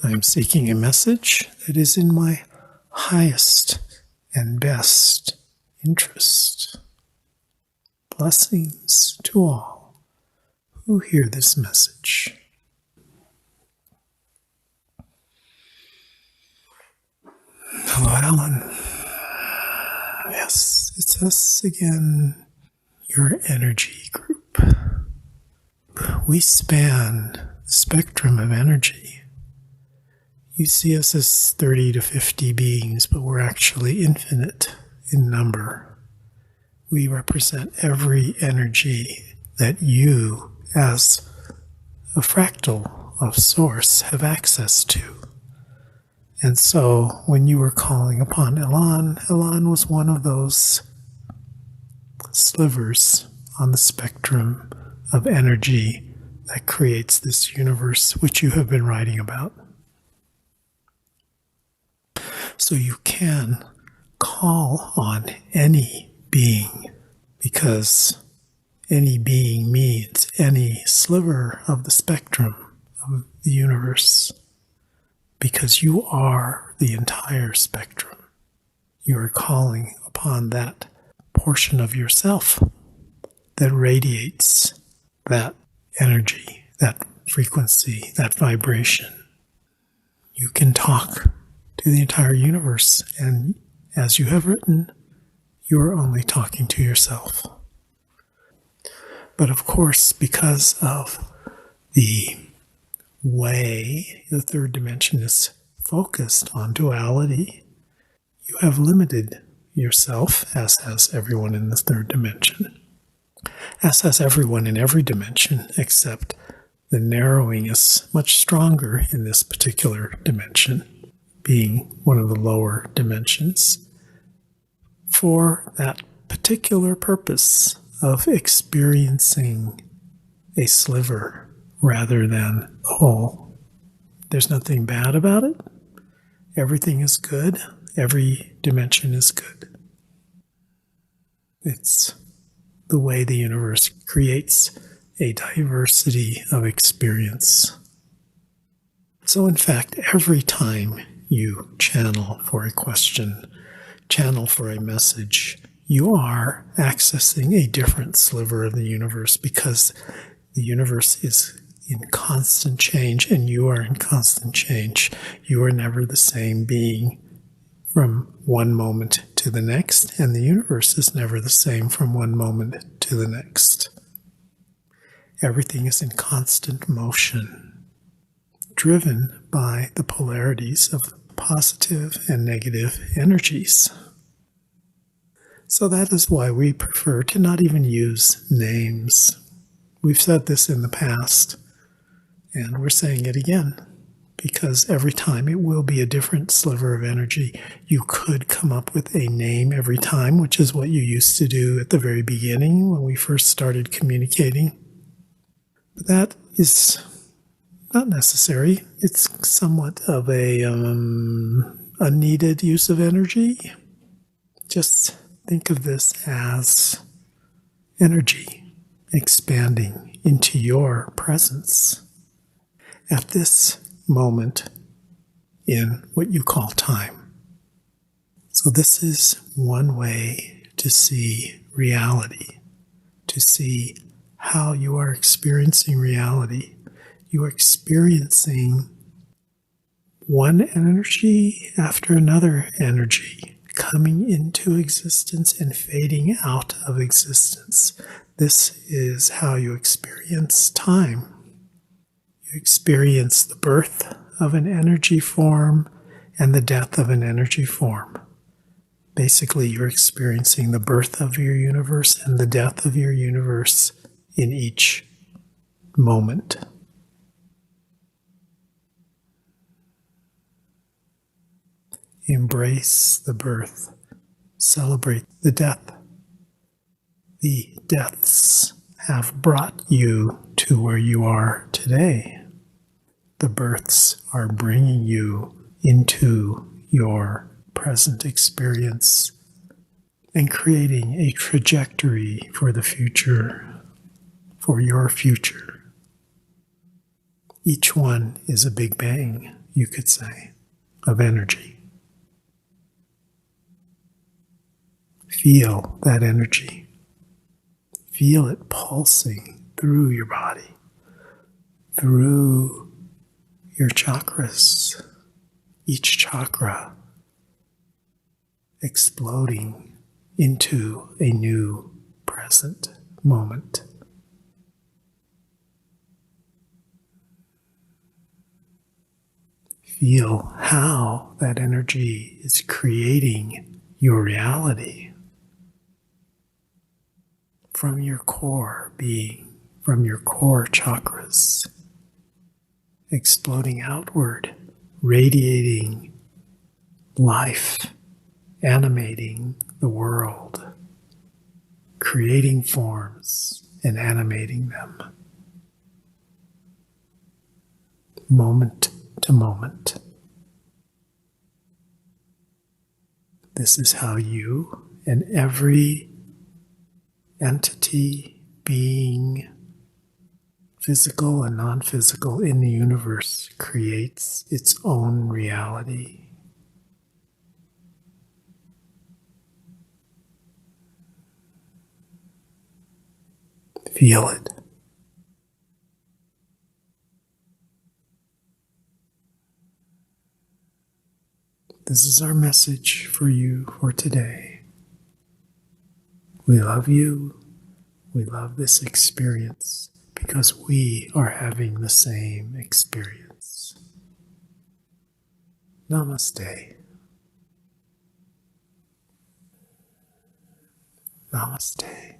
I am seeking a message that is in my highest and best interest. Blessings to all who hear this message. Hello, Alan. Yes, it's us again, your energy group. We span the spectrum of energy. You see us as 30 to 50 beings, but we're actually infinite in number. We represent every energy that you, as a fractal of Source, have access to. And so when you were calling upon Elan was one of those slivers on the spectrum of energy that creates this universe which you have been writing about. So you can call on any being, because any being means any sliver of the spectrum of the universe, because you are the entire spectrum. You are calling upon that portion of yourself that radiates that energy, that frequency, that vibration. You can talk to the entire universe, and as you have written, you are only talking to yourself. But of course, because of the way the third dimension is focused on duality, you have limited yourself, as has everyone in the third dimension, as has everyone in every dimension, except the narrowing is much stronger in this particular dimension, being one of the lower dimensions, for that particular purpose of experiencing a sliver rather than the whole. There's nothing bad about it. Everything is good. Every dimension is good. It's the way the universe creates a diversity of experience. So in fact, every time you channel for a question, channel for a message, you are accessing a different sliver of the universe, because the universe is in constant change and you are in constant change. You are never the same being from one moment to the next, and the universe is never the same from one moment to the next. Everything is in constant motion, driven by the polarities of positive and negative energies. So that is why we prefer to not even use names. We've said this in the past, and we're saying it again, because every time it will be a different sliver of energy. You could come up with a name every time, which is what you used to do at the very beginning when we first started communicating. But that is not necessary. It's somewhat of a needed use of energy. Just think of this as energy expanding into your presence at this moment in what you call time. So this is one way to see reality, to see how you are experiencing reality. You are experiencing one energy after another energy coming into existence and fading out of existence. This is how you experience time. You experience the birth of an energy form and the death of an energy form. Basically, you're experiencing the birth of your universe and the death of your universe in each moment. Embrace the birth. Celebrate the death. The deaths have brought you to where you are today. The births are bringing you into your present experience and creating a trajectory for the future, for your future. Each one is a Big Bang. you could say, of energy. Feel that energy. Feel it pulsing through your body, through your chakras, each chakra exploding into a new present moment. Feel how that energy is creating your reality from your core being, from your core chakras, exploding outward, radiating life, animating the world, creating forms and animating them, moment to moment. This is how you and every entity, being, physical and non-physical, in the universe creates its own reality. Feel it. This is our message for you for today. We love you. We love this experience because we are having the same experience. Namaste. Namaste.